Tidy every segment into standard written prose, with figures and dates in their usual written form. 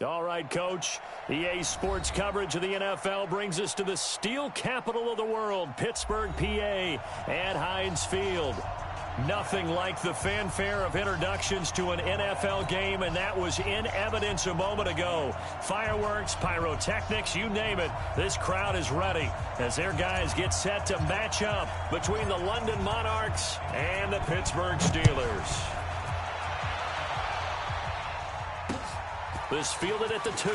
All right, Coach. EA Sports coverage of the NFL brings us to the steel capital of the world, Pittsburgh, PA, at Heinz Field. Nothing like the fanfare of introductions to an NFL game, and that was in evidence a moment ago. Fireworks, pyrotechnics, you name it. This crowd is ready as their guys get set to match up between the London Monarchs and the Pittsburgh Steelers. This fielded at the 2.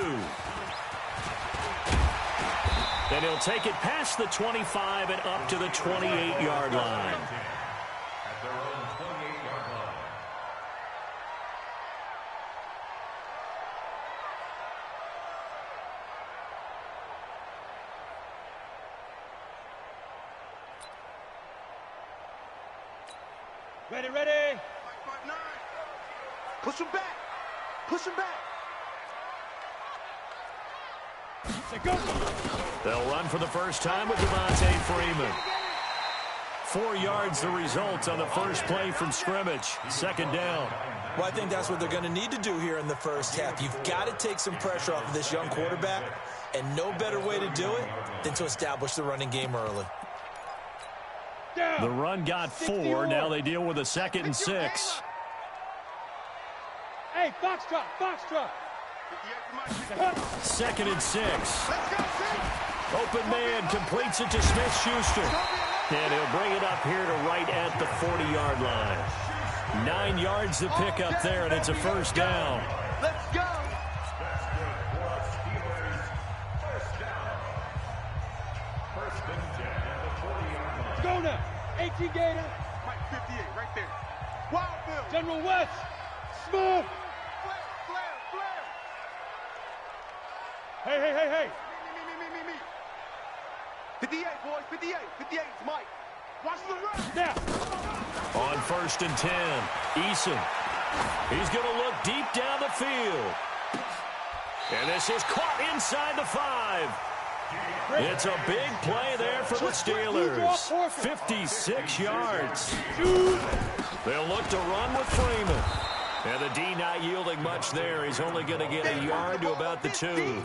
And he'll take it past the 25 and up to the 28-yard line. At their own 28-yard line. Ready, ready. 5-5-9. Push him back. Push him back. Go. They'll run for the first time with Devontae Freeman. 4 yards the result on the first play from scrimmage. Second down. Well, I think that's what they're going to need to do here in the first half. You've got to take some pressure off of this young quarterback, and no better way to do it than to establish the running game early. The run got 4. Now they deal with a 2nd and 6. Hey, foxtrot, foxtrot. 2nd and 6. Open man completes it to Smith-Schuster. And he'll bring it up here to right at the 40-yard line. 9 yards to pick up there, and it's a first down. Let's go. Go now. 18 Gator. Right, 58, right there. Wildville. General West. Smooth. Flare. Hey, hey, hey, hey. Me. 58, boys. 58. 58 is Mike. Watch the run. Now. On 1st and 10, Eason. He's going to look deep down the field. And this is caught inside the 5. It's a big play there for the Steelers. 56 yards. They'll look to run with Freeman. And the D not yielding much there. He's only going to get a yard to about the 2.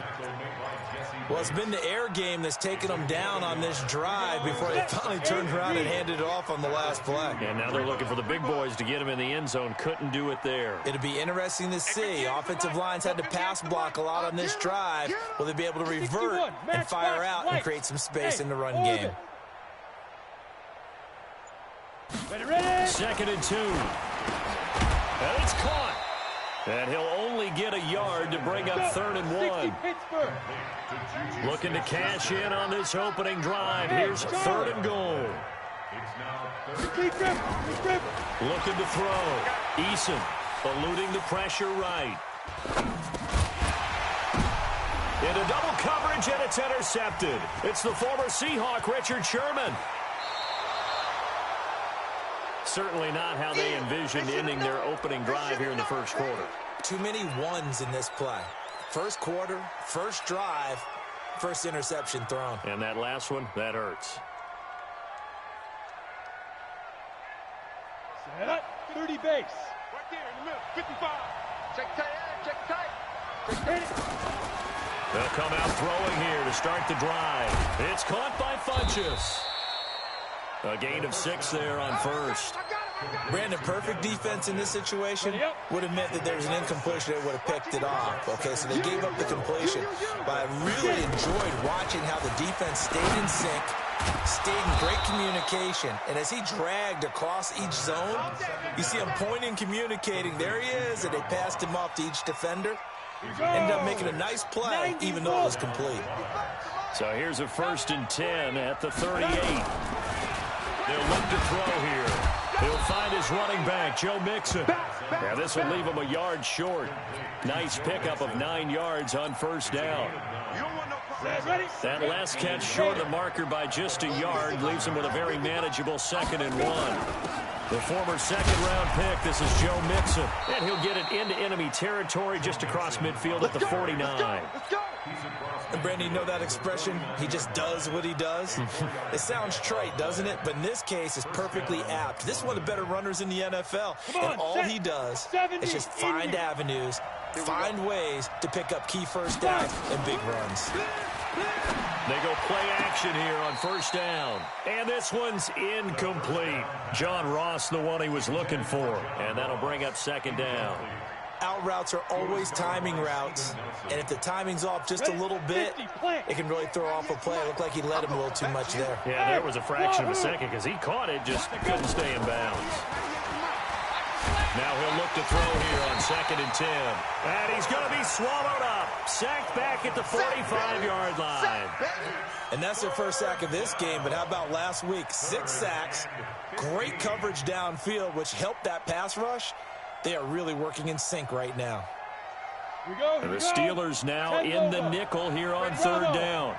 Well, it's been the air game that's taken them down on this drive before they finally turned around and handed it off on the last play. And now they're looking for the big boys to get him in the end zone. Couldn't do it there. It'll be interesting to see. Offensive lines had to pass block a lot on this drive. Will they be able to revert and fire out and create some space in the run game? Ready, ready. 2nd and 2. And it's caught. And he'll only get a yard to bring up 3rd and 1. Looking to cash in on this opening drive. Here's 3rd and goal. Looking to throw. Eason eluding the pressure right. Into double coverage, and it's intercepted. It's the former Seahawk, Richard Sherman. Certainly not how they envisioned ending their opening drive here in the first quarter. Too many ones in this play. First quarter, first drive, first interception thrown. And that last one, that hurts. Set up, 30 base. Right there in the middle. 55. Check tight. They'll come out throwing here to start the drive. It's caught by Funchess. A gain of 6 there on first. Brandon, perfect defense in this situation would have meant that there's an incompletion that would have picked it off. Okay, so they gave up the completion. But I really enjoyed watching how the defense stayed in sync, stayed in great communication. And as he dragged across each zone, you see him pointing, communicating. There he is, and they passed him off to each defender. Ended up making a nice play, even though it was complete. So here's a 1st and 10 at the 38. They'll look to throw here. He'll find his running back, Joe Mixon. Now this will leave him a yard short. Nice pickup of 9 yards on first down. That last catch short of the marker by just a yard leaves him with a very manageable 2nd and 1. The former 2nd-round pick, this is Joe Mixon. And he'll get it into enemy territory just across midfield at the 49. And Brandon, you know that expression? He just does what he does? It sounds trite, doesn't it? But in this case, it's perfectly apt. This is one of the better runners in the NFL. And all he does is just find avenues find ways to pick up key first downs and big runs. They go play action here on first down. And this one's incomplete. John Ross, the one he was looking for. And that'll bring up second down. Out routes are always timing routes, and if the timing's off just a little bit, it can really throw off a play. It looked like he let him a little too much there. Yeah, there was a fraction of a second because he caught it, just couldn't stay in bounds. Now he'll look to throw here on 2nd and 10. And he's going to be swallowed up. Sacked back at the 45-yard line. And that's their first sack of this game, but how about last week? 6 sacks, great coverage downfield, which helped that pass rush. They are really working in sync right now. The Steelers now in the nickel here on 3rd down.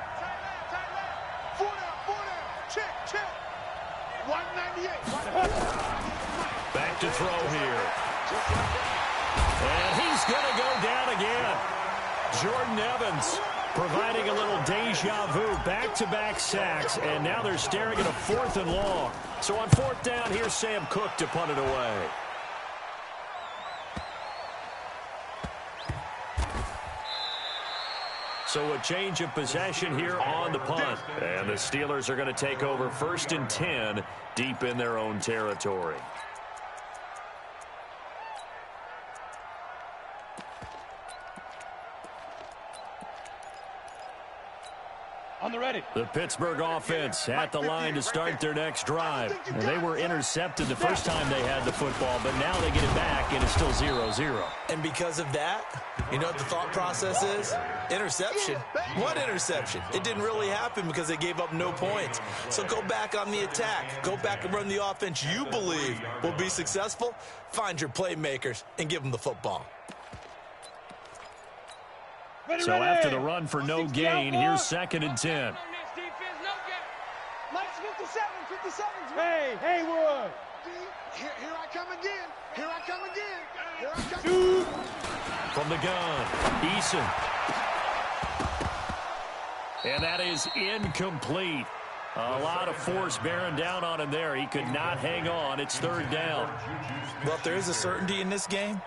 4 down. Check. 198. Back to throw here. And he's going to go down again. Jordan Evans providing a little deja vu, back-to-back sacks, and now they're staring at a 4th and long. So on 4th down, here's Sam Cook to punt it away. So a change of possession here on the punt. And the Steelers are going to take over 1st and 10 deep in their own territory. On the ready. The Pittsburgh offense at the line to start their next drive. And they were intercepted the first time they had the football, but now they get it back, and it's still 0-0. And because of that, you know what the thought process is? Interception. What interception? It didn't really happen because they gave up no points. So go back on the attack. Go back and run the offense you believe will be successful. Find your playmakers and give them the football. So after the run for no gain, here's 2nd and 10. Mike's 57. Hey, Haywood. Here I come again. Dude. From the gun, Eason. And that is incomplete. A lot of force bearing down on him there. He could not hang on. It's 3rd down. Well, if there is a certainty in this game,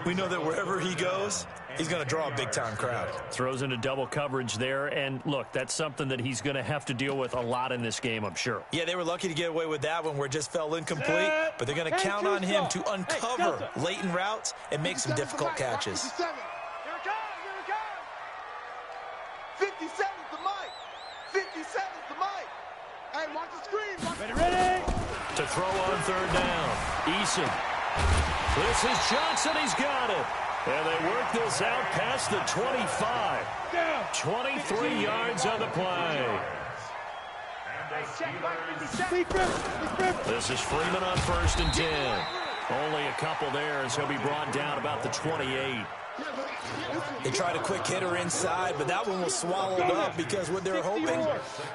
we know that wherever he goes, he's going to draw a big-time crowd. Throws into double coverage there, and look, that's something that he's going to have to deal with a lot in this game, I'm sure. Yeah, they were lucky to get away with that one where it just fell incomplete, but they're going to count on him to uncover latent routes and make some difficult catches. 57. Here it comes. 57 to Mike. 57 to Mike. Hey, watch the screen. Ready. To throw on 3rd down, Eason. This is Johnson. He's got it. And they work this out past the 25. 23 yards on the play. This is Freeman on 1st and 10. Only a couple there as he'll be brought down about the 28. They tried a quick hitter inside, but that one was swallowed up because what they're hoping,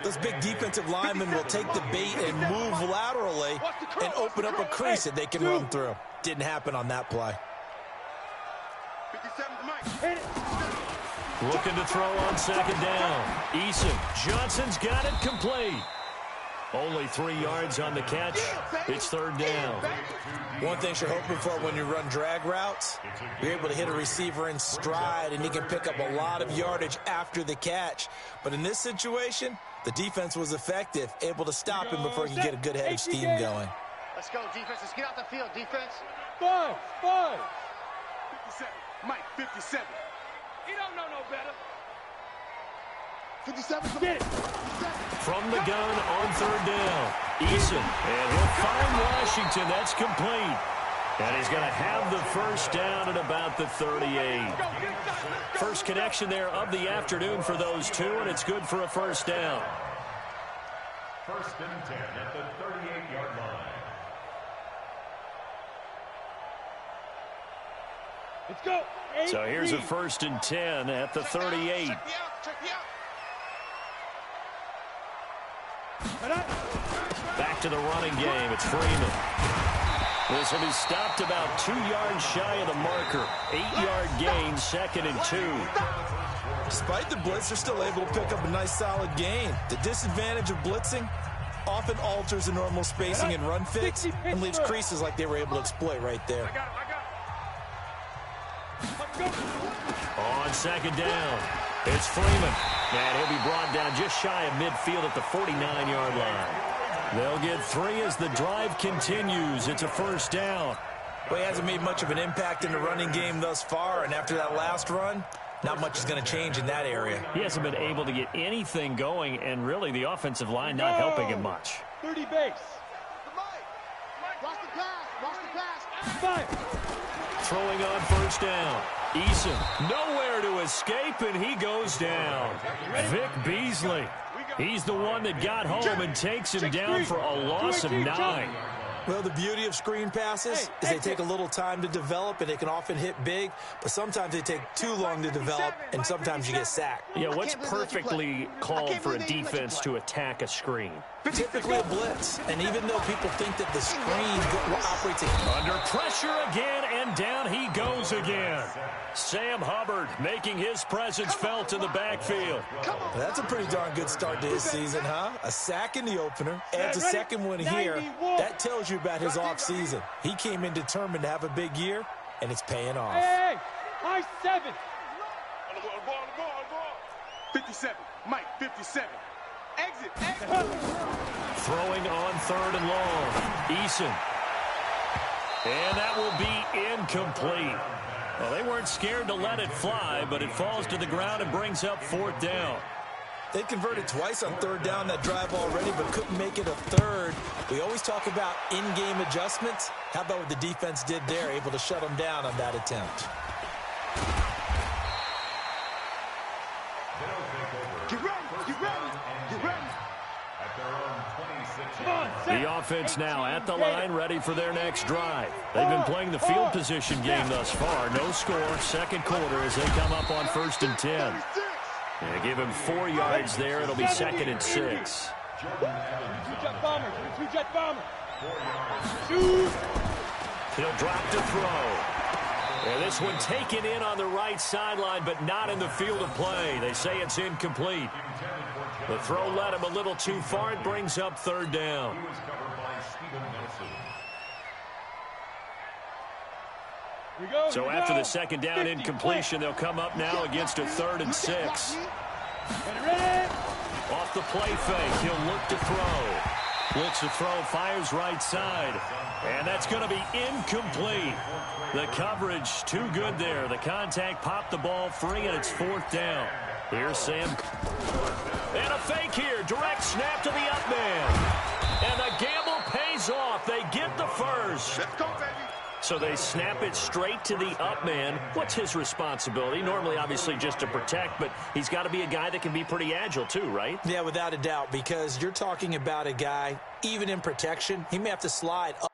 those big defensive linemen will take the bait and move laterally and open up a crease that they can run through. Didn't happen on that play. 57 to Mike. Looking to throw on 2nd down. Eason. Johnson's got it complete. Only 3 yards on the catch. It's 3rd down. One thing you're hoping for when you run drag routes, you're able to hit a receiver in stride, and he can pick up a lot of yardage after the catch. But in this situation, the defense was effective, able to stop him before he could get a good head of steam going. Let's go, defense. Let's get out the field, defense. 5. 57. Mike, 57. You don't know no better. 57. Get it. From the gun on 3rd down. Eason. And he'll find Washington. That's complete. And he's going to have the first down at about the 38. First connection there of the afternoon for those two, and it's good for a first down. 1st and 10 at the 38-yard line. Let's go. So here's a 1st and 10 at the 38. Check me out. Back to the running game. It's Freeman. This will be stopped about 2 yards shy of the marker. 8-yard gain, 2nd and 2. Despite the blitz, they're still able to pick up a nice solid gain. The disadvantage of blitzing often alters the normal spacing and run fits and leaves creases like they were able to exploit right there. On second down, it's Freeman. And he'll be brought down just shy of midfield at the 49-yard line. They'll get 3 as the drive continues. It's a first down. Well, he hasn't made much of an impact in the running game thus far, and after that last run, not much is going to change in that area. He hasn't been able to get anything going, and really the offensive line not helping him much. 30 base. Watch the pass. Watch the pass. Fire. Throwing on first down. Eason nowhere to escape, and he goes down. Vic Beasley. He's the one that got home and takes him down for a loss of 9. Well, the beauty of screen passes is they take a little time to develop, and they can often hit big, but sometimes they take too long to develop, and sometimes you get sacked. Yeah, what's perfectly called for a defense to attack a screen? Typically a blitz, and even though people think that the screen operates under pressure again, and down he goes again. Sam Hubbard making his presence felt in the backfield. That's a pretty darn good start to his season, huh? A sack in the opener, adds a second one here. That tells you about his offseason. He came in determined to have a big year, and it's paying off. Hey, high 7. 57. Mike, 57. Exit. Throwing on 3rd and long. Eason. And that will be incomplete. Well, they weren't scared to let it fly, but it falls to the ground and brings up 4th down. They converted twice on 3rd down that drive already, but couldn't make it a 3rd. We always talk about in-game adjustments. How about what the defense did there, able to shut them down on that attempt? Get ready. At their own 26. Come on, The offense now at the line, ready for their next drive. They've been playing the field position game thus far. No score, second quarter as they come up on 1st and 10. And give him 4 yards there. It'll be 2nd and 6. Two-jet bomber. Two-jet bomber. Shoot. He'll drop to throw. And this one taken in on the right sideline, but not in the field of play. They say it's incomplete. The throw led him a little too far. It brings up 3rd down. So after the 2nd down incompletion, they'll come up now against a 3rd and 6. Off the play fake, he'll look to throw. Looks to throw, fires right side. And that's going to be incomplete. The coverage too good there. The contact popped the ball free, and it's 4th down. Here's Sam. And a fake here. Direct snap to the up man. And the gamble pays off. They get the first. Let's go, baby. So they snap it straight to the up man. What's his responsibility? Normally, obviously, just to protect, but he's got to be a guy that can be pretty agile too, right? Yeah, without a doubt, because you're talking about a guy, even in protection, he may have to slide up.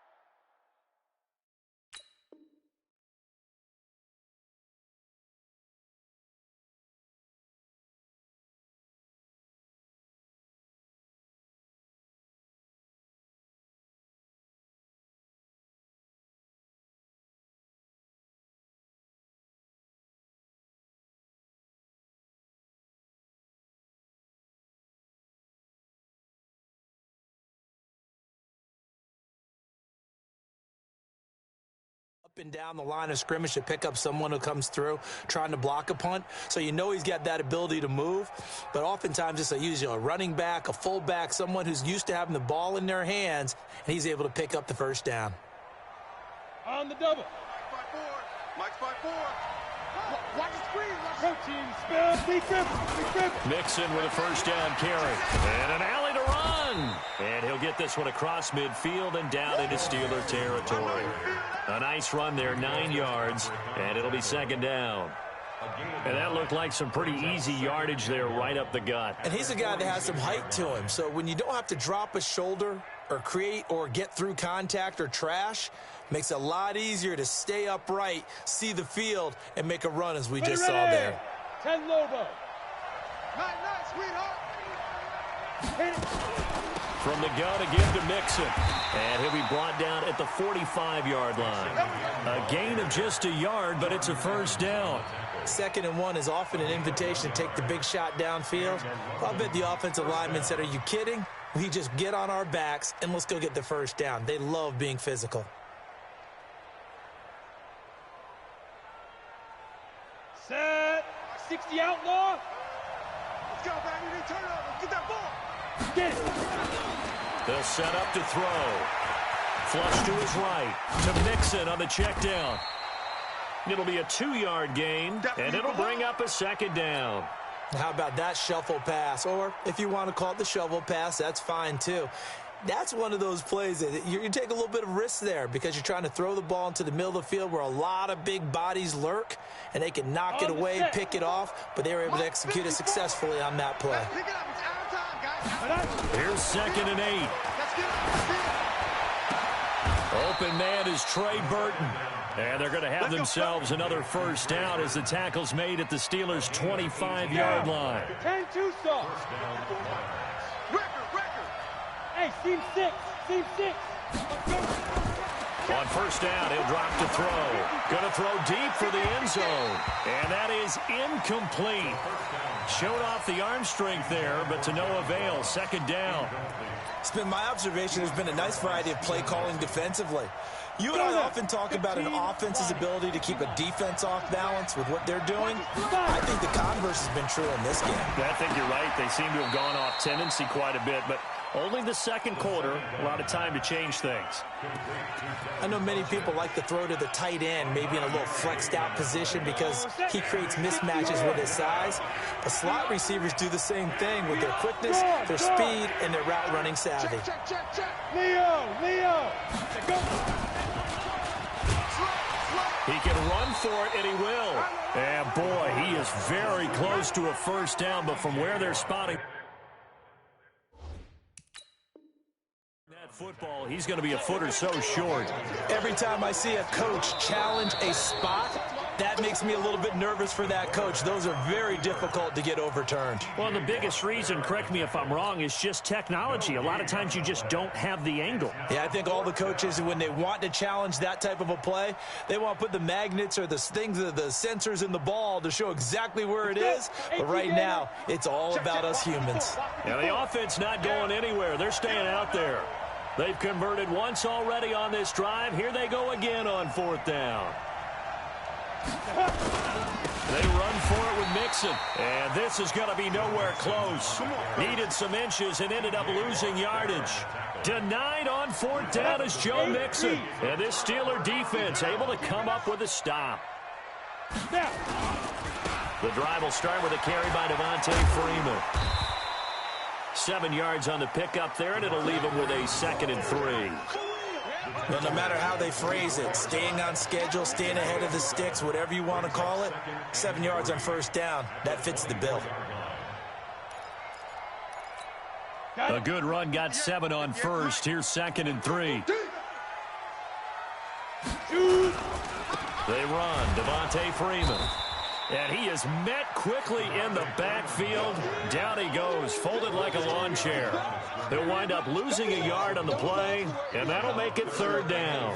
And down the line of scrimmage to pick up someone who comes through trying to block a punt. So you know he's got that ability to move. But oftentimes it's usually a running back, a fullback, someone who's used to having the ball in their hands, and he's able to pick up the first down. On the double. Mike's 5-4. Watch the screen. Protein spell. Mixon with a first down carry. And an alley to run. And he'll get this one across midfield and down into Steeler territory. A nice run there, 9 yards, and it'll be 2nd down. And that looked like some pretty easy yardage there right up the gut. And he's a guy that has some height to him. So when you don't have to drop a shoulder or create or get through contact or trash, makes it a lot easier to stay upright, see the field, and make a run as we just saw there. 10 Lobo. Nice, sweetheart. Hit it. From the gun again to Mixon. And he'll be brought down at the 45-yard line. A gain of just a yard, but it's a first down. 2nd and 1 is often an invitation to take the big shot downfield. I'll bet the offensive lineman said, are you kidding? We just get on our backs and let's go get the first down. They love being physical. 60 outlaw. Let's go, baby. Turn it over. Get that ball. Get it. They'll set up to throw. Flush to his right. To Mixon on the check down. It'll be a 2-yard gain, and it'll bring up a second down. How about that shuffle pass? Or if you want to call it the shovel pass, that's fine too. That's one of those plays that you take a little bit of risk there because you're trying to throw the ball into the middle of the field where a lot of big bodies lurk, and they can knock it away, pick it off, but they were able to execute it successfully on that play. Pick it up. It's out of time, guys. Here's 2nd and 8. Let's get it. Open man is Trey Burton. And they're going to have themselves another first down as the tackle's made at the Steelers' 25-yard line. 10-2 sauce. Record. Hey, seam 6. Seam 6. On first down, he'll drop to throw. Going to throw deep for the end zone. And that is incomplete. Showed off the arm strength there, but to no avail. 2nd down. It's been my observation there's been a nice variety of play calling defensively. You and I often talk about an offense's ability to keep a defense off balance with what they're doing. I think the converse has been true in this game. I think you're right. They seem to have gone off tendency quite a bit, but only the second quarter, a lot of time to change things. I know many people like to throw to the tight end, maybe in a little flexed out position because he creates mismatches with his size. The slot receivers do the same thing with their quickness, their speed, and their route running savvy. Check. Leo. Go. He can run for it, and he will. And, boy, he is very close to a first down, but from where they're spotting that football, he's going to be a foot or so short. Every time I see a coach challenge a spot, that makes me a little bit nervous for that coach. Those are very difficult to get overturned. Well, the biggest reason, correct me if I'm wrong, is just technology. A lot of times you just don't have the angle. Yeah, I think all the coaches, when they want to challenge that type of a play, they want to put the magnets or the things, the sensors in the ball to show exactly where it is. But right now, it's all about us humans. Yeah, the offense not going anywhere. They're staying out there. They've converted once already on this drive. Here they go again on 4th down. They run for it with Mixon, and this is going to be nowhere close. Needed some inches and ended up losing yardage. Denied on 4th down is Joe Mixon. And this Steeler defense able to come up with a stop. The drive will start with a carry by Devontae Freeman. 7 yards on the pickup there, and it'll leave him with a 2nd and 3. Well, no matter how they phrase it, staying on schedule, staying ahead of the sticks, whatever you want to call it, 7 yards on first down, that fits the bill. A good run, got 7 on first. Here's 2nd and 3. They run, Devontae Freeman. And he is met quickly in the backfield. Down he goes, folded like a lawn chair. He'll wind up losing a yard on the play, and that'll make it 3rd down.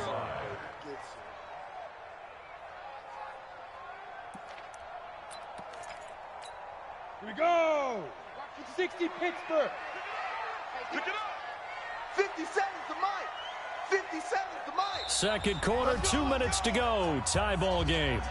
Here we go. 60 Pittsburgh. Pick it up. 50 seconds to Mike. 50 seconds to Mike. Second quarter, 2 minutes to go. Tie ball game.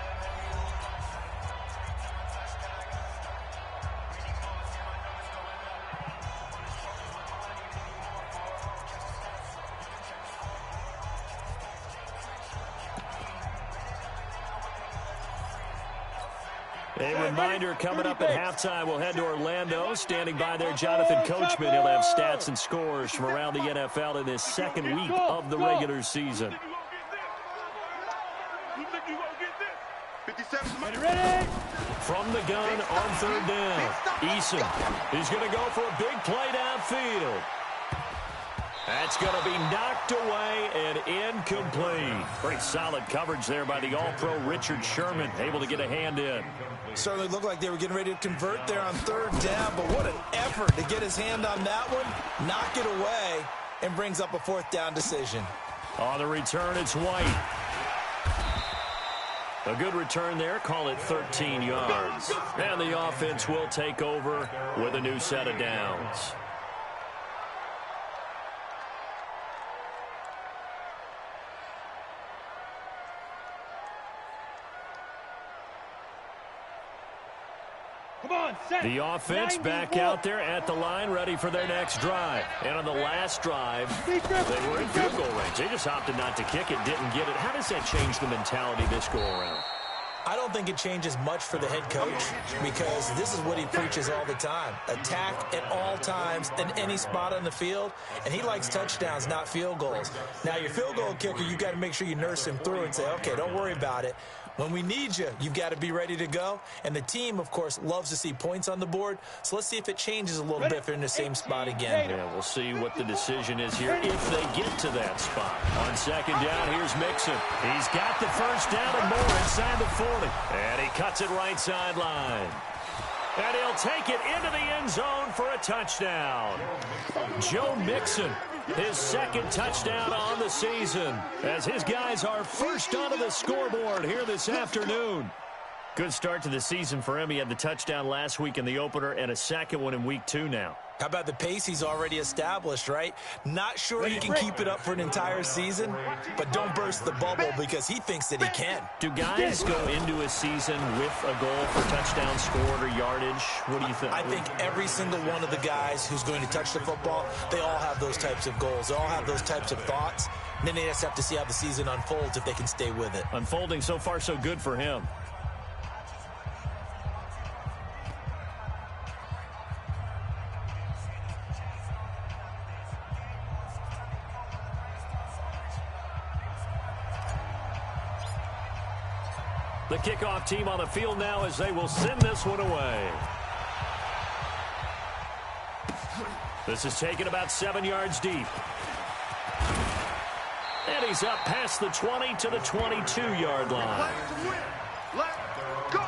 A reminder, coming up at halftime, we'll head to Orlando. Standing by there, Jonathan Coachman. He'll have stats and scores from around the NFL in this second week of the regular season. Ready? From the gun on 3rd down, Eason is going to go for a big play downfield. That's going to be knocked away and incomplete. Pretty solid coverage there by the All-Pro Richard Sherman, able to get a hand in. Certainly looked like they were getting ready to convert there on 3rd down, but what an effort to get his hand on that one, knock it away, and brings up a 4th down decision. On the return, it's White. A good return there, call it 13 yards. And the offense will take over with a new set of downs. Come on, set. The offense back out there at the line, ready for their next drive. And on the last drive, they were in field goal range. They just opted not to kick it, didn't get it. How does that change the mentality this go-around? I don't think it changes much for the head coach because this is what he preaches all the time. Attack at all times in any spot on the field, and he likes touchdowns, not field goals. Now, your field goal kicker, you've got to make sure you nurse him through and say, okay, don't worry about it. When we need you, you've got to be ready to go. And the team, of course, loves to see points on the board. So let's see if it changes a little bit if they're in the same spot again. Yeah, we'll see what the decision is here if they get to that spot. On second down, here's Mixon. He's got the first down and more inside the 40. And he cuts it right sideline. And he'll take it into the end zone for a touchdown. Joe Mixon, his second touchdown on the season, as his guys are first onto the scoreboard here this afternoon. Good start to the season for him. He had the touchdown last week in the opener and a second one in week 2 now. How about the pace he's already established, right? Not sure he can keep it up for an entire season, but don't burst the bubble because he thinks that he can. Do guys go into a season with a goal for touchdown scored or yardage? What do you think? I think every single one of the guys who's going to touch the football, they all have those types of goals. They all have those types of thoughts. And then they just have to see how the season unfolds if they can stay with it. Unfolding so far so good for him. The kickoff team on the field now as they will send this one away. This is taken about 7 yards deep. And he's up past the 20 to the 22-yard line. Let's go.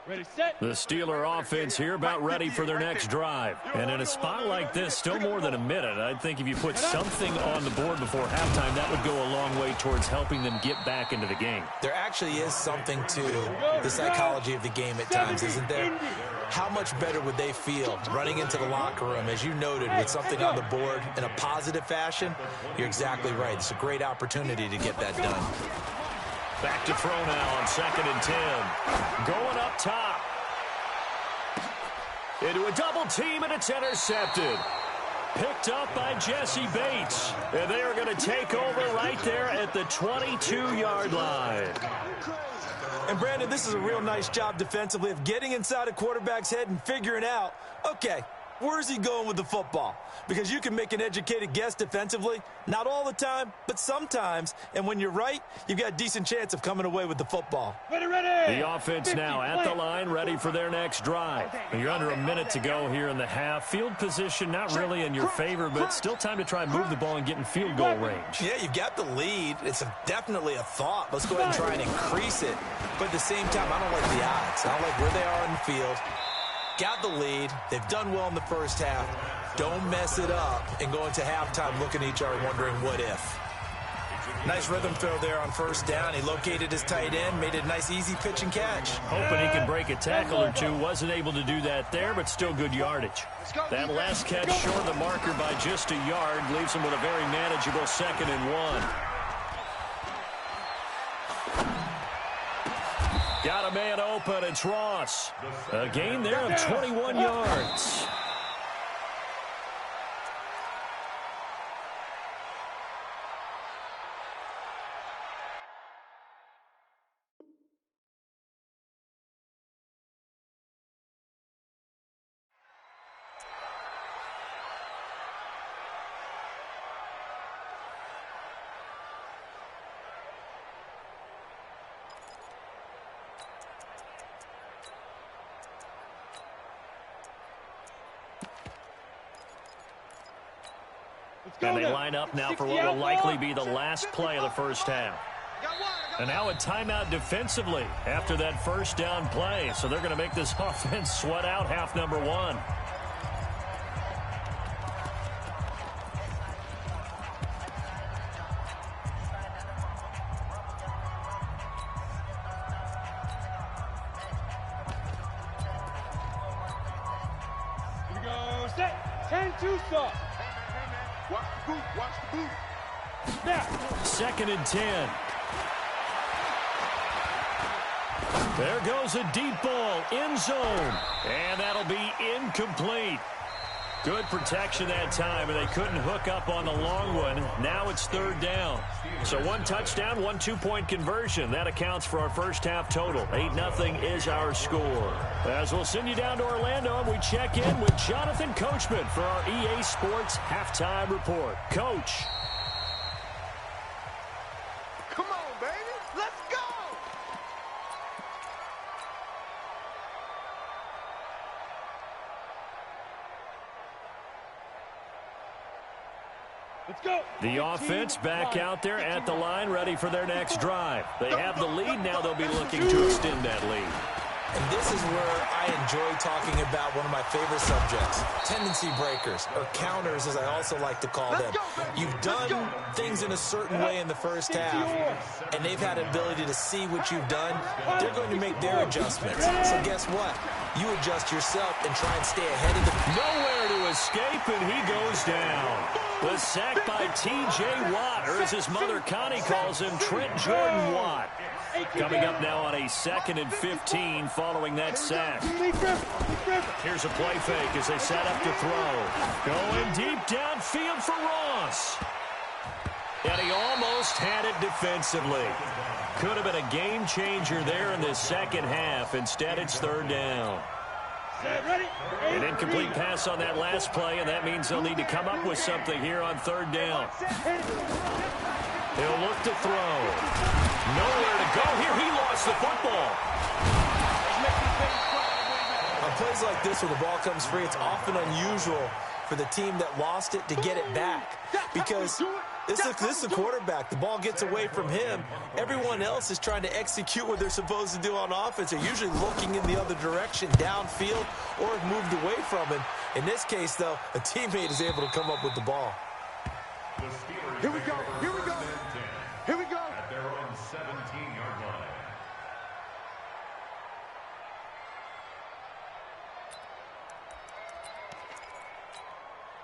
Ready, set. The Steeler offense here about ready for their next drive. And in a spot like this, still more than a minute, I think if you put something on the board before halftime, that would go a long way towards helping them get back into the game. There actually is something to the psychology of the game at times, isn't there? How much better would they feel running into the locker room, as you noted, with something on the board in a positive fashion? You're exactly right. It's a great opportunity to get that done. Back to throw now on 2nd and 10. Going up top. Into a double team, and it's intercepted. Picked up by Jesse Bates. And they are going to take over right there at the 22-yard line. And, Brandon, this is a real nice job defensively of getting inside a quarterback's head and figuring out, okay, where's he going with the football? Because you can make an educated guess defensively, not all the time, but sometimes. And when you're right, you've got a decent chance of coming away with the football. Ready, ready. The offense now at the line, ready for their next drive. You're under a minute to go here in the half. Field position not really in your favor, but still time to try and move the ball and get in field goal range. Yeah, you've got the lead. It's definitely a thought. Let's go ahead and try and increase it. But at the same time, I don't like the odds. I don't like where they are on the field. Got the lead. They've done well in the first half. Don't mess it up and go into halftime looking at each other wondering what if. Nice rhythm throw there on first down. He located his tight end, made it a nice easy pitch and catch. Hoping he can break a tackle or two. Wasn't able to do that there, but still good yardage. That last catch short of the marker by just a yard leaves him with a very manageable 2nd and 1. Got a man open. It's Ross. A gain there of 21 yards. And they line up now for what will likely be the last play of the first half. And now a timeout defensively after that first down play. So they're going to make this offense sweat out half number 1. Set 10 too soft. Watch the boot. Watch the boot. Now. 2nd and 10. There goes a deep ball, end zone, and that'll be incomplete. Good protection that time, and they couldn't hook up on the long one. Now it's 3rd down. So 1 touchdown, 1 2-point conversion. That accounts for our first half total. 8-0 is our score. As we'll send you down to Orlando, and we check in with Jonathan Coachman for our EA Sports Halftime Report. Coach. Come on, baby. Let's go. Let's go. The offense back out there at the line, ready for their next drive. They have the lead. Now they'll be looking to extend that lead. And this is where I enjoy talking about one of my favorite subjects, tendency breakers, or counters, as I also like to call them. You've done things in a certain way in the first half, and they've had an ability to see what you've done. They're going to make their adjustments. So guess what? You adjust yourself and try and stay ahead of the... Nowhere to escape, and he goes down. The sack by T.J. Watt, or as his mother Connie calls him, Trent Jordan Watt. Coming up now on a 2nd and 15 following that sack. Here's a play fake as they set up to throw. Going deep downfield for Ross. And he almost had it defensively. Could have been a game changer there in the second half. Instead, it's 3rd down. An incomplete pass on that last play, and that means they'll need to come up with something here on 3rd down. He'll look to throw. Nowhere to go here. He lost the football. On plays like this where the ball comes free, it's often unusual for the team that lost it to get it back. Because this is the quarterback. The ball gets away from him. Everyone else is trying to execute what they're supposed to do on offense. They're usually looking in the other direction, downfield, or have moved away from him. In this case, though, a teammate is able to come up with the ball. Here we go. Here we go. Here we go. At their own 17-yard line.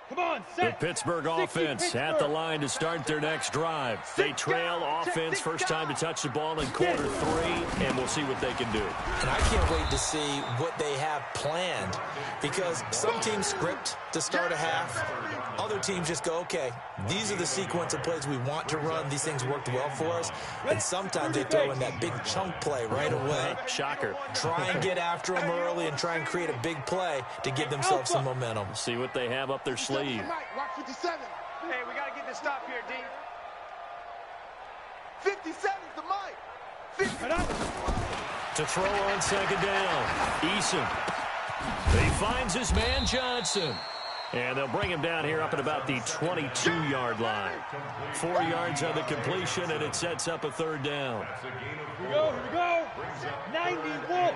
Come on, The set. Pittsburgh offense at the line to start their next drive. They trail offense, first time to touch the ball in quarter 3, and we'll see what they can do. And I can't wait to see what they have planned, because some teams script to start a half. Other teams just go, okay, these are the sequence of plays we want to run. These things worked well for us. And sometimes they throw in that big chunk play right away. Shocker. Try and get after them early and try and create a big play to give themselves some momentum. See what they have up their sleeve. Watch 57. Hey, we got to get this stop here, D. 57's the mic. 50. To throw on 2nd down. Eason. He finds his man Johnson. And they'll bring him down here up at about the 22-yard line. 4 yards on the completion, and it sets up a 3rd down. Here we go. Here we go. 91.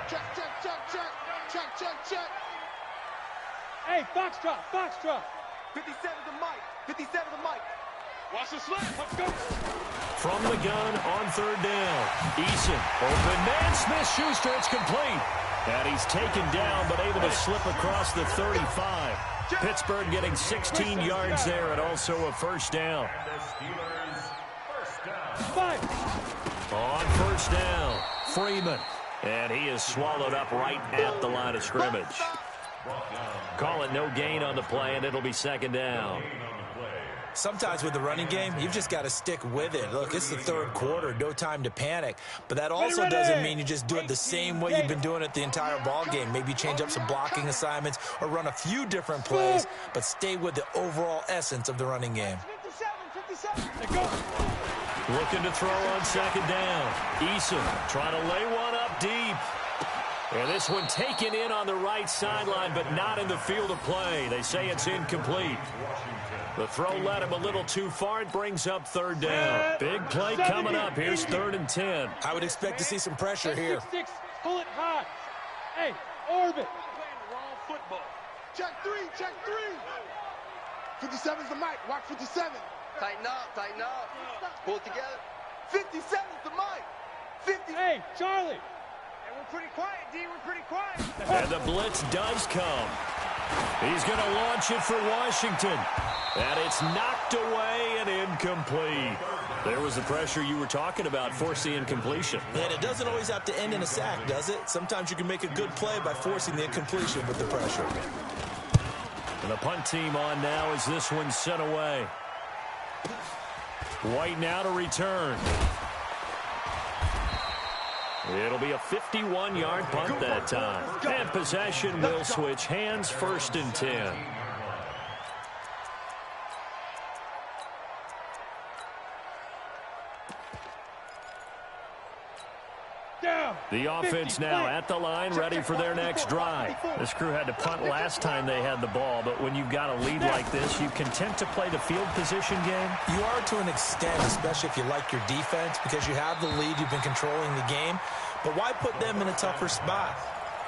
Check, check, check, check. Check, check, check. Hey, Foxtrot, Foxtrot. 57's the mic. 57's the mic. Watch the slip. Let's go. From the gun on 3rd down. Eason, open man, Smith-Schuster, it's complete. And he's taken down, but able to slip across the 35. Pittsburgh getting 16 yards there and also a 1st down. Five. On 1st down, Freeman. And he is swallowed up right at the line of scrimmage. Call it no gain on the play, and it'll be 2nd down. Sometimes with the running game, you've just got to stick with it. Look, it's the 3rd quarter, no time to panic. But that also doesn't mean you just do it the same way you've been doing it the entire ball game. Maybe change up some blocking assignments or run a few different plays, but stay with the overall essence of the running game. 57. Let's go. Looking to throw on 2nd down. Eason trying to lay one up deep. And this one taken in on the right sideline, but not in the field of play. They say it's incomplete. The throw led him a little too far. It brings up 3rd down. Big play coming up. Here's 3rd and 10. I would expect to see some pressure here. 6, pull it high. Hey, orbit. Wrong football. Check 3, check 3. 57's the mic. Watch 57. Tighten up. Pull it together. 57's the mic. 50. Hey, Charlie. Hey, we're pretty quiet, D. We're pretty quiet. And the blitz does come. He's going to launch it for Washington. And it's knocked away and incomplete. There was the pressure you were talking about, forcing incompletion. And it doesn't always have to end in a sack, does it? Sometimes you can make a good play by forcing the incompletion with the pressure. And the punt team on now as this one's sent away. White now to return. It'll be a 51-yard punt that time. And possession will switch hands, 1st and 10. The offense now at the line, ready for their next drive. This crew had to punt last time they had the ball, but when you've got a lead like this, you content to play the field position game? You are to an extent, especially if you like your defense, because you have the lead, you've been controlling the game. But why put them in a tougher spot?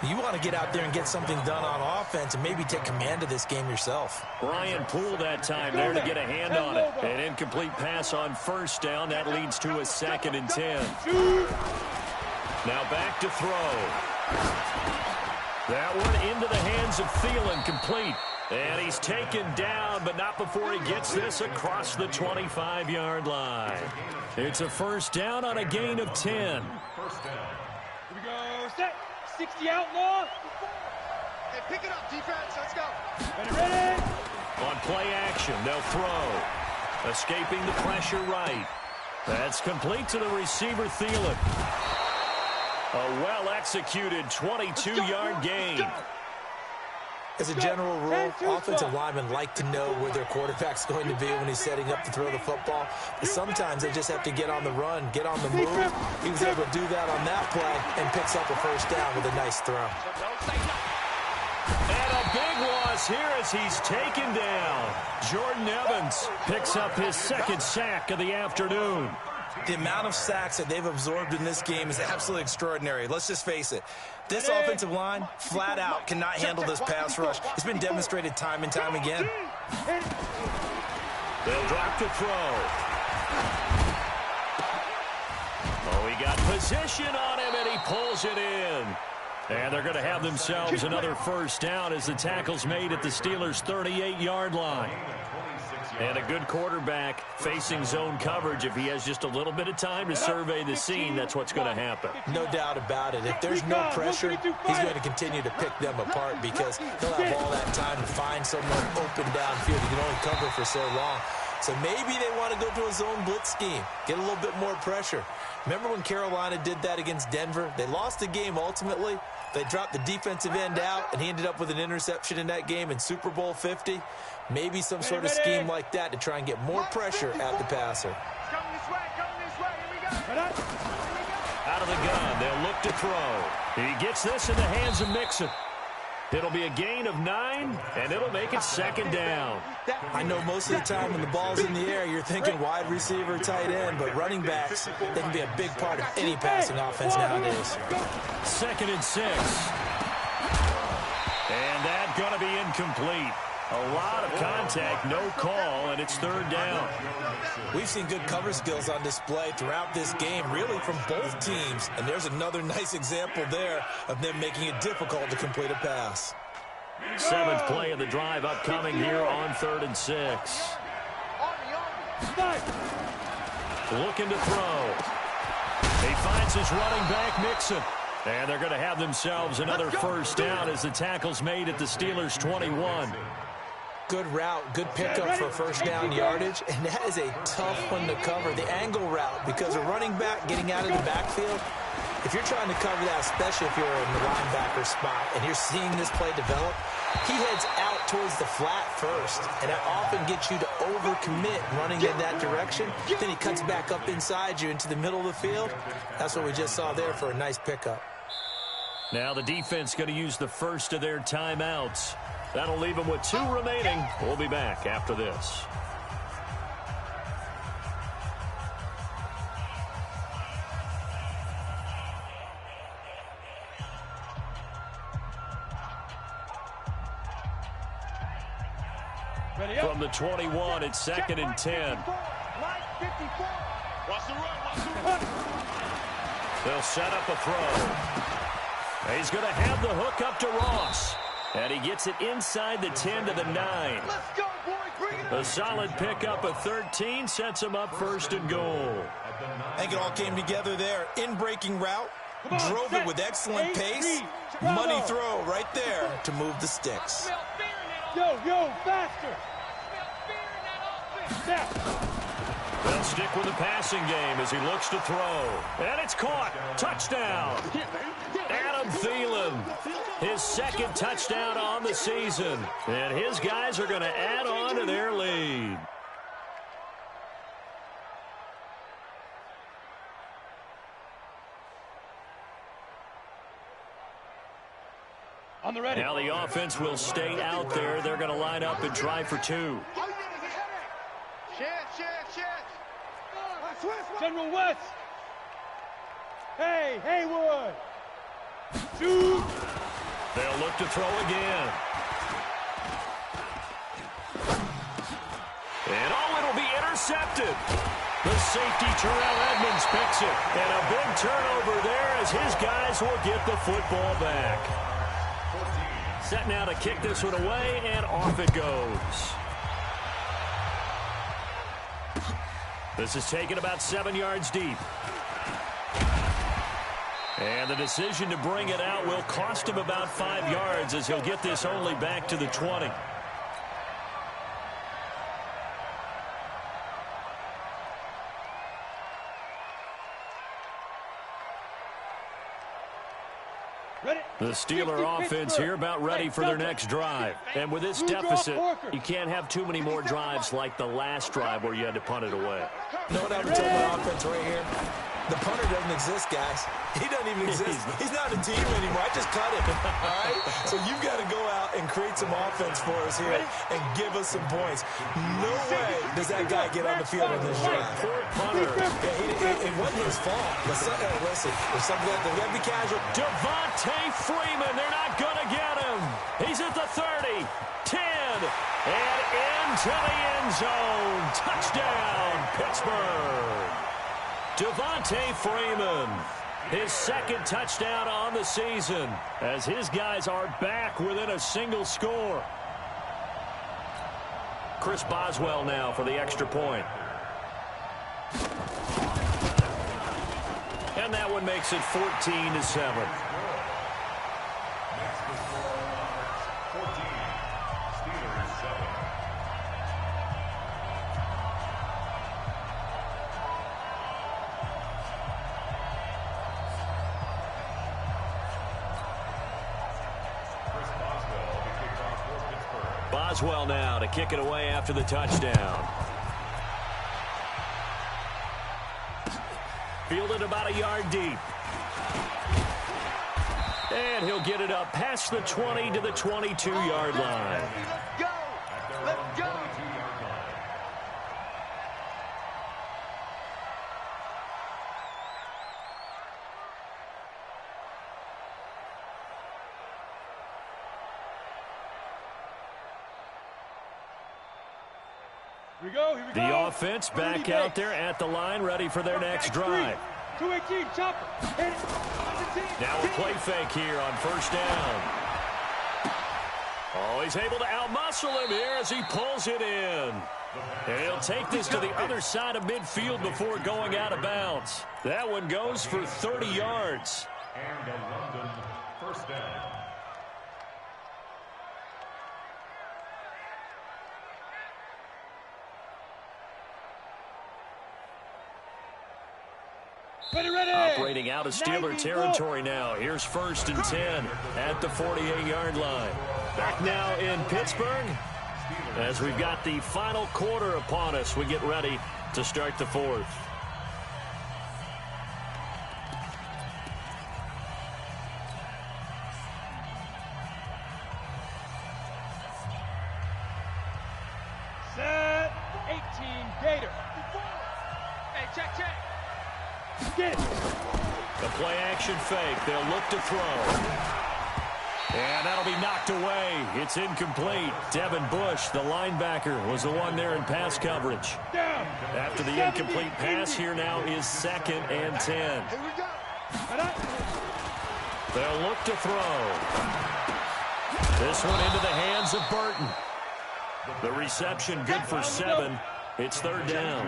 You want to get out there and get something done on offense and maybe take command of this game yourself. Brian Poole that time there to get a hand on it. An incomplete pass on 1st down. That leads to a 2nd and 10. Now back to throw. That one into the hands of Thielen, complete. And he's taken down, but not before he gets this across the 25-yard line. It's a 1st down on a gain of 10. Here we go. Set. 60 outlaw. Hey, pick it up, defense. Let's go. Ready. On play action, they'll throw. Escaping the pressure right. That's complete to the receiver, Thielen. A well-executed 22-yard gain. As a general rule, offensive linemen like to know where their quarterback's going to be when he's setting up to throw the football. But sometimes they just have to get on the run, get on the move. He was able to do that on that play and picks up a 1st down with a nice throw. And a big loss here as he's taken down. Jordan Evans picks up his 2nd sack of the afternoon. The amount of sacks that they've absorbed in this game is absolutely extraordinary. Let's just face it. This offensive line, flat out, cannot handle this pass rush. It's been demonstrated time and time again. They'll drop to throw. Oh, he got position on him, and he pulls it in. And they're going to have themselves another 1st down as the tackle's made at the Steelers' 38-yard line. And a good quarterback facing zone coverage. If he has just a little bit of time to survey the scene, that's what's going to happen. No doubt about it. If there's no pressure, he's going to continue to pick them apart because he'll have all that time to find someone open downfield. He can only cover for so long. So maybe they want to go to a zone blitz scheme, get a little bit more pressure. Remember when Carolina did that against Denver? They lost the game ultimately. They dropped the defensive end out, and he ended up with an interception in that game in Super Bowl 50. Maybe some sort of scheme like that to try and get more pressure at the passer. Coming this way, here we go. Out of the gun, they'll look to throw. He gets this in the hands of Mixon. It'll be a gain of 9, and it'll make it 2nd down. I know most of the time when the ball's in the air, you're thinking wide receiver, tight end, but running backs, they can be a big part of any passing offense nowadays. 2nd and 6. And that's going to be incomplete. A lot of contact, no call, and it's 3rd down. We've seen good cover skills on display throughout this game, really from both teams. And there's another nice example there of them making it difficult to complete a pass. 7th play of the drive upcoming here on 3rd and 6. Looking to throw. He finds his running back, Mixon. And they're going to have themselves another 1st down as the tackle's made at the Steelers' 21. Good route, good pickup for 1st down yardage, and that is a tough one to cover, the angle route, because a running back getting out of the backfield, if you're trying to cover that, especially if you're in the linebacker spot and you're seeing this play develop, he heads out towards the flat first, and that often gets you to overcommit running in that direction. Then he cuts back up inside you into the middle of the field. That's what we just saw there for a nice pickup. Now the defense going to use the first of their timeouts. That'll leave them with 2 remaining. We'll be back after this. From the 21, it's 2nd and 10. They'll set up a throw. He's going to have the hook up to Ross. And he gets it inside the 10 to the 9. Let's go, boys. Bring it A solid pickup of 13 sets him up first and goal. I think it all came together there. In-breaking route, drove it with excellent pace. Money throw right there to move the sticks. Yo, faster. They'll stick with the passing game as he looks to throw. And it's caught. Touchdown. Adam Thielen. His second touchdown on the season. And his guys are going to add on to their lead. On the ready. Now the offense will stay out there. They're going to line up and try for two. General West. Hey, Haywood. Shoot. They'll look to throw again. And it'll be intercepted. The safety, Terrell Edmonds, picks it. And a big turnover there as his guys will get the football back. Set now to kick this one away, and off it goes. This is taken about 7 yards deep. And the decision to bring it out will cost him about 5 yards as he'll get this only back to the 20. The Steeler offense here about ready for their next drive. And with this deficit, you can't have too many more drives like the last drive where you had to punt it away. No one ever told my offense right here. The punter doesn't exist, guys. He doesn't even exist. He's not a team anymore. I just cut him. All right? So you've got to go out and create some offense for us here and give us some points. No way does that guy get on the field in this drive. Poor punter. Yeah, it wasn't his fault. Listen, if something like that, we got to be casual. Devontae Freeman, they're not going to get him. He's at the 30, 10, and into the end zone. Touchdown, Pittsburgh. Devontae Freeman, his second touchdown on the season as his guys are back within a single score. Chris Boswell now for the extra point. And that one makes it 14-7. Boswell now to kick it away after the touchdown. Fielded about a yard deep. And he'll get it up past the 20 to the 22-yard line. Let's go. Let's go. Here we go. The offense back out there at the line, ready for their next drive. 218, chopper. Now a play fake here on first down. Oh, he's able to outmuscle him here as he pulls it in. And he'll take this to the other side of midfield before going out of bounds. That one goes for 30 yards. And a London first down. Ready. Operating out of Steeler territory now. Here's first and 10 at the 48-yard line. Back now in Pittsburgh as we've got the final quarter upon us. We get ready to start the fourth. Set. 18, Gator. Hey, check. Get it. The play action fake. They'll look to throw. And that'll be knocked away. It's incomplete. Devin Bush, the linebacker, was the one there in pass coverage. Down. After the incomplete pass, here now is 2nd and 10. Here we go. They'll look to throw. This one into the hands of Burton. The reception good for 7. It's third down.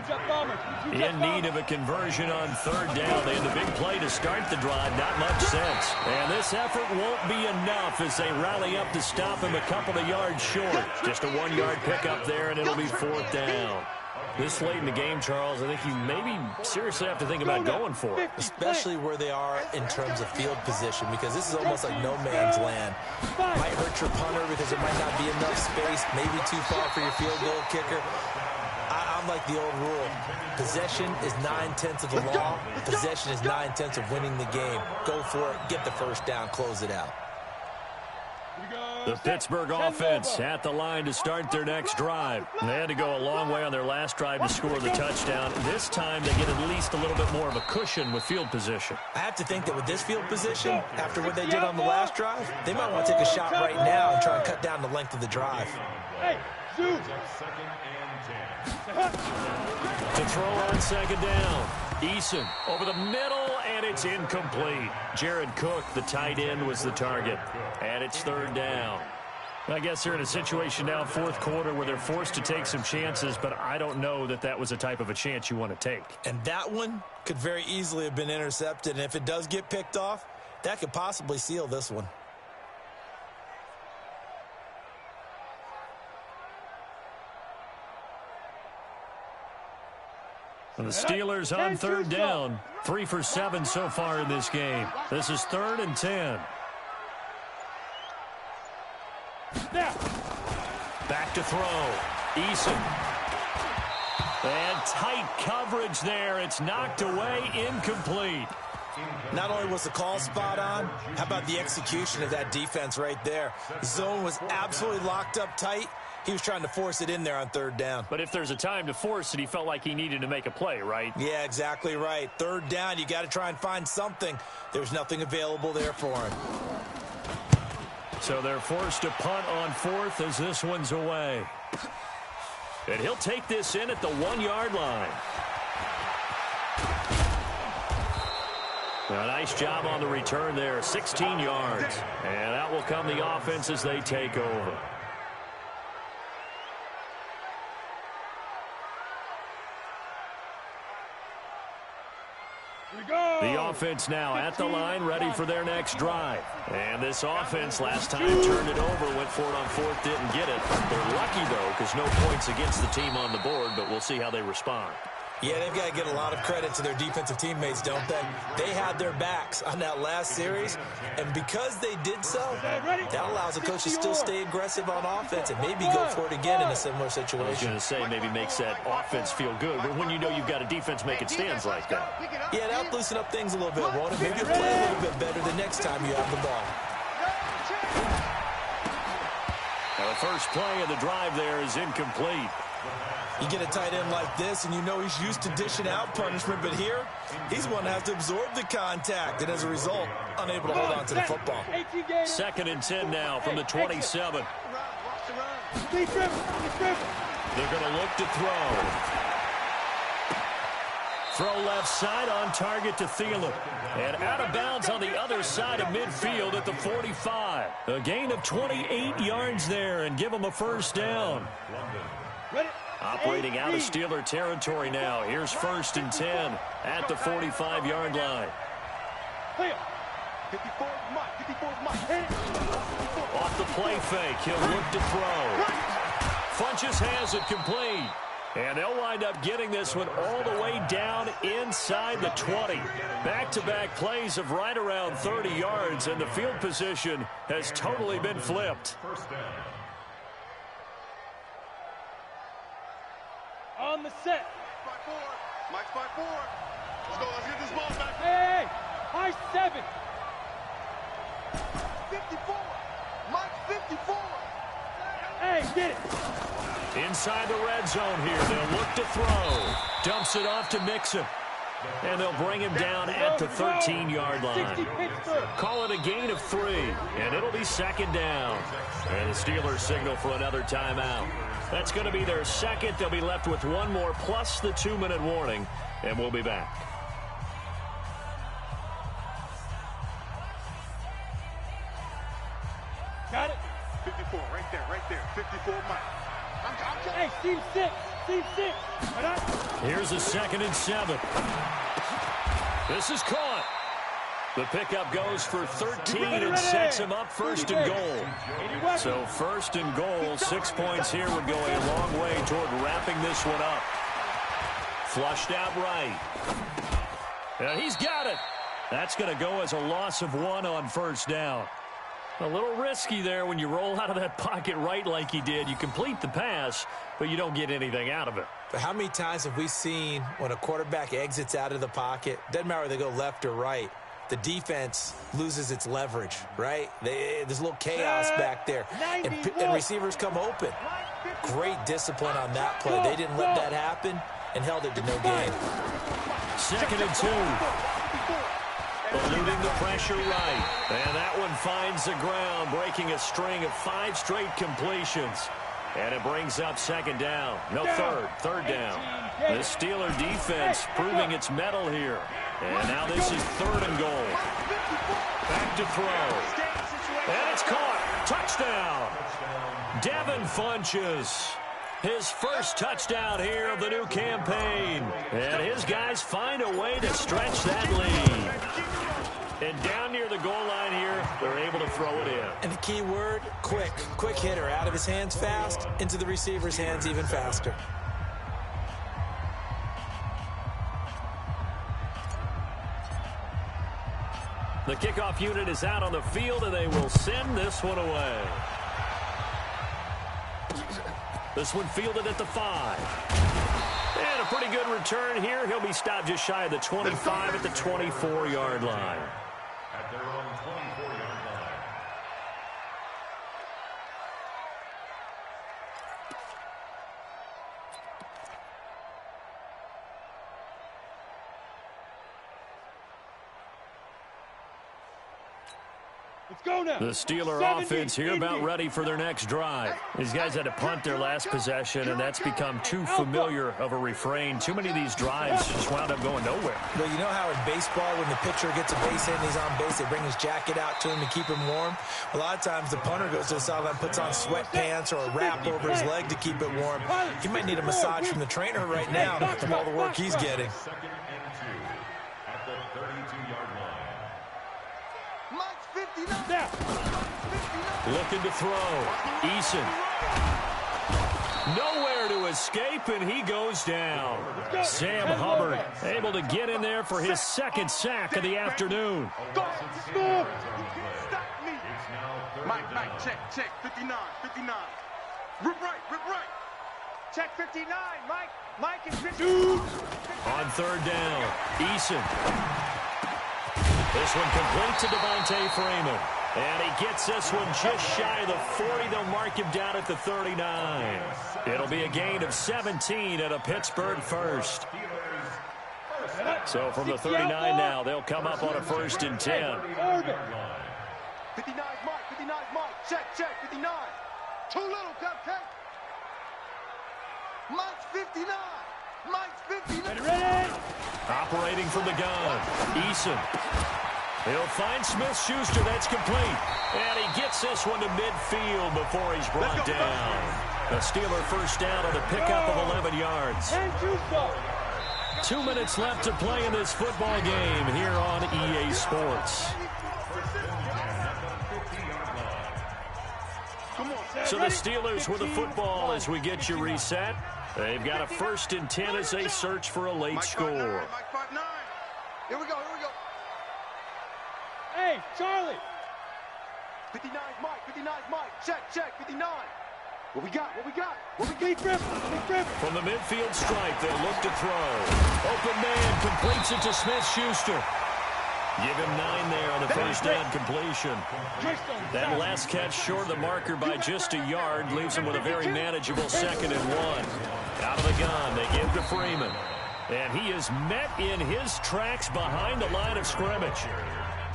In need of a conversion on third down. They had the big play to start the drive. Not much sense. And this effort won't be enough as they rally up to stop him a couple of yards short. Just a 1-yard pickup there, and it'll be fourth down. This late in the game, Charles, I think you maybe seriously have to think about going for it. Especially where they are in terms of field position, because this is almost like no man's land. Might hurt your punter because there might not be enough space, maybe too far for your field goal kicker. I'm like the old rule. Possession is 9/10 of the law. Possession is 9/10 of winning the game. Go for it. Get the first down. Close it out. The Pittsburgh offense at the line to start their next drive. They had to go a long way on their last drive to score the touchdown. This time they get at least a little bit more of a cushion with field position. I have to think that with this field position, after what they did on the last drive, they might want to take a shot right now and try and cut down the length of the drive. Hey, Zoo. To throw on second down. Eason over the middle, and it's incomplete. Jared Cook, the tight end, was the target. And it's third down. I guess they're in a situation now, fourth quarter, where they're forced to take some chances, but I don't know that that was a type of a chance you want to take. And that one could very easily have been intercepted, and if it does get picked off, that could possibly seal this one. The Steelers on third down. 3 for 7 so far in this game. This is 3rd and 10. Back to throw. Eason. And tight coverage there. It's knocked away, incomplete. Not only was the call spot on, how about the execution of that defense right there? The zone was absolutely locked up tight. He was trying to force it in there on third down. But if there's a time to force it, he felt like he needed to make a play, right? Yeah, exactly right. Third down, you got to try and find something. There's nothing available there for him. So they're forced to punt on 4th as this one's away. And he'll take this in at the 1-yard line. A nice job on the return there, 16 yards. And out will come the offense as they take over. The offense now at the line, ready for their next drive. And this offense last time turned it over, went for it on 4th, didn't get it. They're lucky, though, because no points against the team on the board, but we'll see how they respond. Yeah, they've got to get a lot of credit to their defensive teammates, don't they? They had their backs on that last series, and because they did so, that allows the coach to still stay aggressive on offense and maybe go for it again in a similar situation. I was going to say maybe makes that offense feel good, but when you know you've got a defense making stands like that. Yeah, that'll loosen up things a little bit, won't it? Maybe you'll play a little bit better the next time you have the ball. Now the first play of the drive there is incomplete. You get a tight end like this, and you know he's used to dishing out punishment, but here, he's one that has to absorb the contact, and as a result, unable to hold on to the football. 2nd and 10 now from the 27. They're going to look to throw. Throw left side on target to Thielen. And out of bounds on the other side of midfield at the 45. A gain of 28 yards there and give them a first down. Operating out of Steeler territory now. Here's 1st and 10 at the 45-yard line. Off the play fake, he'll look to throw. Funches has it complete. And they'll wind up getting this one all the way down inside the 20. Back-to-back plays of right around 30 yards, and the field position has totally been flipped. On the set. Mike's by 4. Let's go. Let's get this ball back. Hey, high 7. 54. Mike's 54. Hey, get it. Inside the red zone here. They'll look to throw. Dumps it off to Mixon. And they'll bring him down at the 13-yard line. Call it a gain of 3. And it'll be 2nd down. And the Steelers signal for another timeout. That's going to be their 2nd. They'll be left with 1 more plus the 2-minute warning. And we'll be back. Got it. right there. 54 Mike. Hey, team 6. Team 6. Here's a 2nd and 7. This is caught. The pickup goes for 13 and sets him up 1st and goal. So 1st and goal, 6 points here would go a long way toward wrapping this one up. Flushed out right. And he's got it. That's going to go as a loss of 1 on 1st down. A little risky there when you roll out of that pocket right like he did. You complete the pass, but you don't get anything out of it. But how many times have we seen when a quarterback exits out of the pocket, doesn't matter whether they go left or right, the defense loses its leverage, right? There's a little chaos back there, and receivers come open. Great discipline on that play. They didn't let that happen and held it to no gain. 2nd and 2. Eluding the pressure right. And that one finds the ground, breaking a string of 5 straight completions. And it brings up 2nd down. No, 3rd down. The Steeler defense proving its mettle here. And now this is 3rd and goal. Back to throw. And it's caught. Touchdown. Devin Funches. His first touchdown here of the new campaign. And his guys find a way to stretch that lead. And down near the goal line here, they're able to throw it in. And the key word, quick. Quick hitter. Out of his hands fast, into the receiver's hands even faster. The kickoff unit is out on the field, and they will send this one away. This one fielded at the 5. And a pretty good return here. He'll be stopped just shy of the 25 at the 24-yard line. At their own 24-yard line. Let's go now. The Steeler offense here about ready for their next drive. These guys had to punt their last possession, and that's become too familiar of a refrain. Too many of these drives just wound up going nowhere. Well, you know how in baseball, when the pitcher gets a base hit and he's on base, they bring his jacket out to him to keep him warm? A lot of times the punter goes to the sideline, puts on sweatpants or a wrap over his leg to keep it warm. He might need a massage from the trainer right now from all the work he's getting. 2nd and 2 at the 32-yard line. Mike's 59. Looking to throw. Eason. Nowhere to escape, and he goes down. Sam Hubbard able to get in there for his 2nd sack of the afternoon. Stop me. Mike, check. 59. Rip right. Check 59. Mike is 59. On 3rd down, Eason. This one complete to Devontae Freeman. And he gets this one just shy of the 40. They'll mark him down at the 39. It'll be a gain of 17 at a Pittsburgh first. So from the 39 now, they'll come up on a 1st and 10. 59's Mike. Check. 59. Too little, cupcake. Mike's 59. Ready? Operating from the gun, Eason. He'll find Smith-Schuster. That's complete. And he gets this one to midfield before he's brought down. A Steeler 1st down on a pickup of 11 yards. 2 minutes left to play in this football game here on EA Sports. So the Steelers with the football as we get you reset. They've got a 1st and 10 as they search for a late score. Mike 5'9". Here we go. Hey, Charlie. 59's Mike. Check. 59. What we got? From the midfield stripe, they'll look to throw. Open man completes it to Smith-Schuster. Give him 9 there on the 1st down completion. That last catch short of the marker by just a yard leaves him with a very manageable 2nd and 1. Out of the gun, they give to Freeman. And he is met in his tracks behind the line of scrimmage.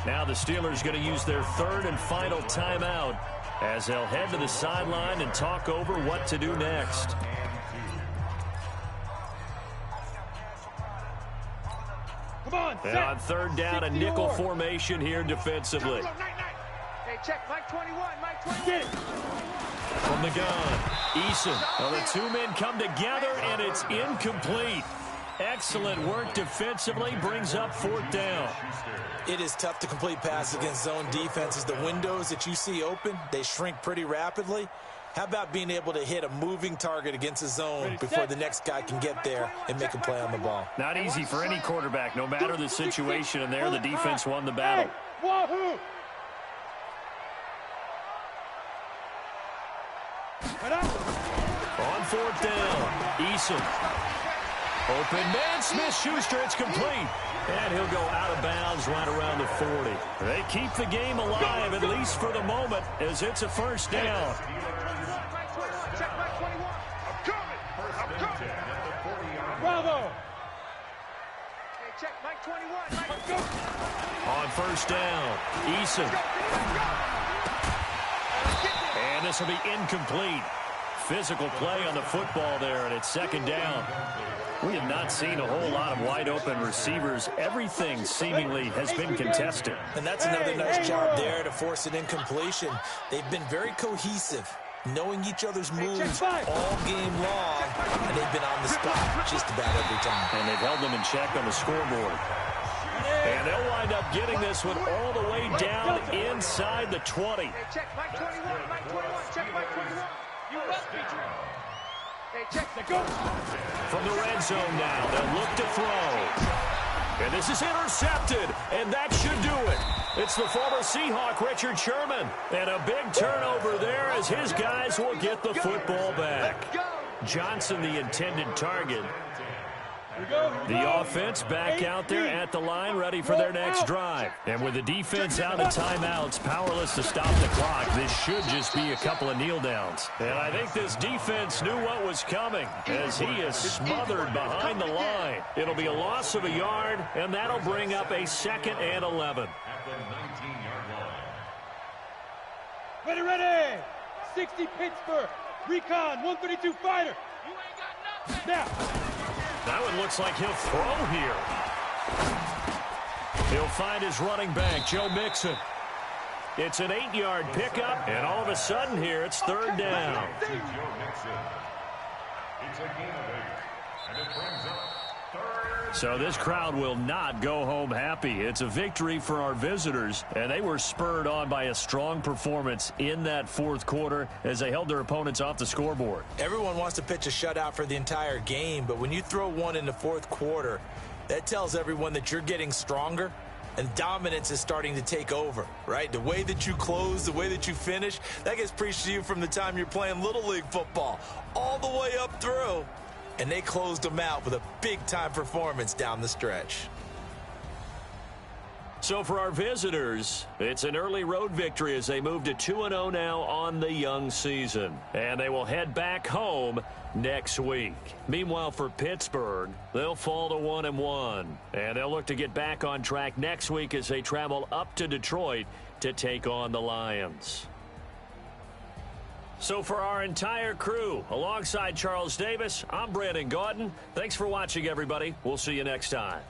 Now the Steelers going to use their 3rd and final timeout as they'll head to the sideline and talk over what to do next. Come on, and on 3rd down, a nickel formation here defensively. Hey, check. Mike 21. From the gun. Eason. Well, the two men come together, and it's incomplete. Excellent work defensively. Brings up 4th down. It is tough to complete passes against zone defenses. The windows that you see open, they shrink pretty rapidly. How about being able to hit a moving target against a zone before the next guy can get there and make a play on the ball? Not easy for any quarterback. No matter the situation in there, the defense won the battle. On 4th down, Eason. Open man, Smith-Schuster, it's complete. And he'll go out of bounds right around the 40. They keep the game alive, at least for the moment, as it's a 1st down. Bravo! Check Mike 21. On 1st down, Eason. And this will be incomplete. Physical play on the football there, and it's 2nd down. We have not seen a whole lot of wide-open receivers. Everything seemingly has been contested. And that's another nice job there to force an incompletion. They've been very cohesive, knowing each other's moves all game long, and they've been on the spot just about every time. And they've held them in check on the scoreboard. And they'll wind up getting this one all the way down inside the 20. Check Mike 21. Mike 21. Check Mike 21. You must be true. Hey, check the go. From the red zone now, they'll look to throw. And this is intercepted, and that should do it. It's the former Seahawk, Richard Sherman. And a big turnover there as his guys will get the football back. Johnson, the intended target. The offense back out there at the line, ready for their next drive. And with the defense out of timeouts, powerless to stop the clock, this should just be a couple of kneel downs. And I think this defense knew what was coming as he is smothered behind the line. It'll be a loss of a yard, and that'll bring up a 2nd and 11. At the 19-yard line. Ready! 60 Pittsburgh. Recon, 132 fighter. You ain't got nothing. Now. That one looks like he'll throw here. He'll find his running back, Joe Mixon. It's an 8-yard pickup, and all of a sudden here, it's 3rd down. Joe Mixon. It's a gain of 8, and it brings up 3rd. So this crowd will not go home happy. It's a victory for our visitors, and they were spurred on by a strong performance in that 4th quarter as they held their opponents off the scoreboard. Everyone wants to pitch a shutout for the entire game, but when you throw one in the 4th quarter, that tells everyone that you're getting stronger and dominance is starting to take over, right? The way that you close, the way that you finish, that gets preached to you from the time you're playing Little League football all the way up through. And they closed them out with a big-time performance down the stretch. So for our visitors, it's an early road victory as they move to 2-0 now on the young season. And they will head back home next week. Meanwhile, for Pittsburgh, they'll fall to 1-1. And they'll look to get back on track next week as they travel up to Detroit to take on the Lions. So for our entire crew, alongside Charles Davis, I'm Brandon Gaudin. Thanks for watching, everybody. We'll see you next time.